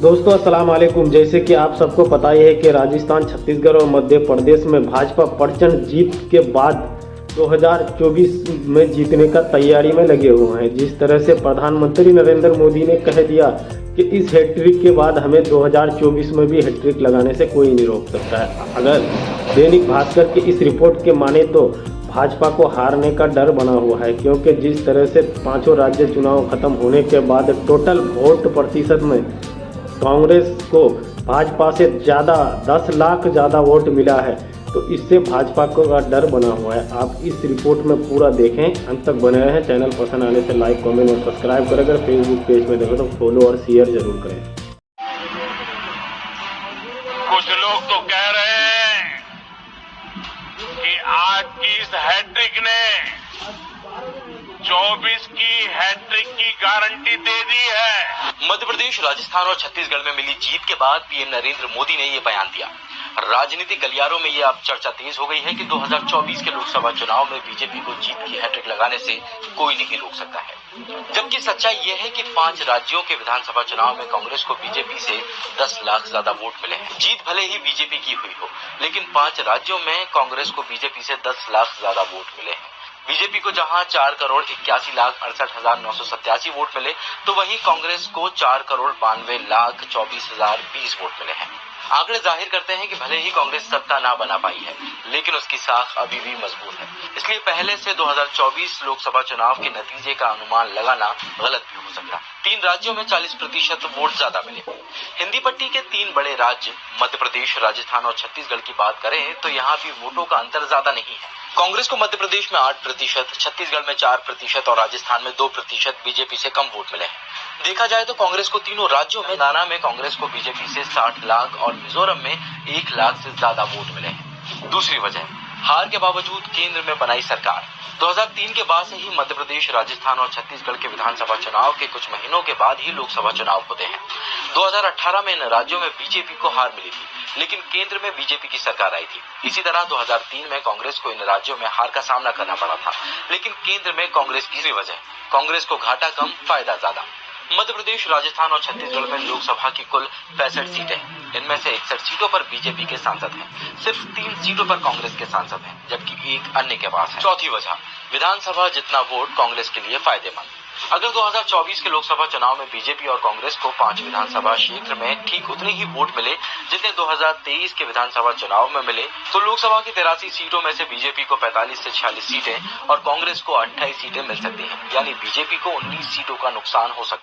दोस्तों अस्सलाम वालेकुम। जैसे कि आप सबको पता ही है कि राजस्थान, छत्तीसगढ़ और मध्य प्रदेश में भाजपा प्रचंड जीत के बाद 2024 में जीतने का तैयारी में लगे हुए हैं। जिस तरह से प्रधानमंत्री नरेंद्र मोदी ने कह दिया कि इस हैट्रिक के बाद हमें 2024 में भी हैट्रिक लगाने से कोई नहीं रोक सकता है। अगर दैनिक भास्कर की इस रिपोर्ट के माने तो भाजपा को हारने का डर बना हुआ है, क्योंकि जिस तरह से पांचों राज्य चुनाव खत्म होने के बाद टोटल वोट प्रतिशत में कांग्रेस को भाजपा से ज़्यादा 10 लाख ज़्यादा वोट मिला है, तो इससे भाजपा को का डर बना हुआ है। आप इस रिपोर्ट में पूरा देखें, अंत तक बने रहें। चैनल पसंद आने से लाइक, कमेंट और सब्सक्राइब करें। अगर फेसबुक पेज में देखें तो फॉलो और शेयर जरूर करें। कुछ लोग तो कह रहे हैं कि आज की इस हैट्रिक ने 24 की हैट्रिक की गारंटी दे दी है। मध्य प्रदेश, राजस्थान और छत्तीसगढ़ में मिली जीत के बाद पीएम नरेंद्र मोदी ने ये बयान दिया। राजनीतिक गलियारों में ये अब चर्चा तेज हो गई है कि 2024 के लोकसभा चुनाव में बीजेपी को जीत की हैट्रिक लगाने से कोई नहीं रोक सकता है। जबकि सच्चाई ये है कि 5 राज्यों के विधानसभा चुनाव में कांग्रेस को बीजेपी से 10 लाख ज्यादा वोट मिले हैं। जीत भले ही बीजेपी की हुई हो, लेकिन 5 राज्यों में कांग्रेस को बीजेपी से 10 लाख ज्यादा वोट मिले हैं। बीजेपी को जहां 4,81,987 वोट मिले, तो वहीं कांग्रेस को 4,92,24,020 वोट मिले हैं। आंकड़े जाहिर करते हैं कि भले ही कांग्रेस सत्ता ना बना पाई है, लेकिन उसकी साख अभी भी मजबूत है। इसलिए पहले से 2024 लोकसभा चुनाव के नतीजे का अनुमान लगाना गलत भी हो सकता है। 3 राज्यों में 40% वोट ज्यादा मिले। हिंदी पट्टी के 3 बड़े राज्य मध्य प्रदेश, राजस्थान और छत्तीसगढ़ की बात करें तो यहाँ भी वोटों का अंतर ज्यादा नहीं है। कांग्रेस को मध्य प्रदेश में 8%, छत्तीसगढ़ में 4% और राजस्थान में 2% बीजेपी से कम वोट मिले हैं। देखा जाए तो कांग्रेस को तीनों राज्यों में, तेलंगाना में कांग्रेस को बीजेपी से 60 लाख और मिजोरम में 1 लाख से ज्यादा वोट मिले हैं। दूसरी वजह, हार के बावजूद केंद्र में बनाई सरकार। 2003 के बाद से ही मध्य प्रदेश, राजस्थान और छत्तीसगढ़ के विधानसभा चुनाव के कुछ महीनों के बाद ही लोकसभा चुनाव होते हैं। 2018 में इन राज्यों में बीजेपी को हार मिली थी, लेकिन केंद्र में बीजेपी की सरकार आई थी। इसी तरह 2003 में कांग्रेस को इन राज्यों में हार का सामना करना पड़ा था, लेकिन केंद्र में कांग्रेस की वजह, कांग्रेस को घाटा कम, फायदा ज्यादा। मध्य प्रदेश, राजस्थान और छत्तीसगढ़ में लोकसभा की कुल 65 सीटें, इनमें से 61 सीटों पर बीजेपी के सांसद हैं। सिर्फ 3 सीटों पर कांग्रेस के सांसद हैं, जबकि 1 अन्य के पास है। चौथी वजह, विधानसभा जितना वोट कांग्रेस के लिए फायदेमंद। अगर 2024 के लोकसभा चुनाव में बीजेपी और कांग्रेस को 5 विधानसभा क्षेत्र में ठीक उतने ही वोट मिले जितने 2023 के विधानसभा चुनाव में मिले, तो लोकसभा की 83 सीटों में से बीजेपी को 45 से 46 सीटें और कांग्रेस को 28 सीटें मिल सकती हैं। यानी बीजेपी को 19 सीटों का नुकसान हो सकता है।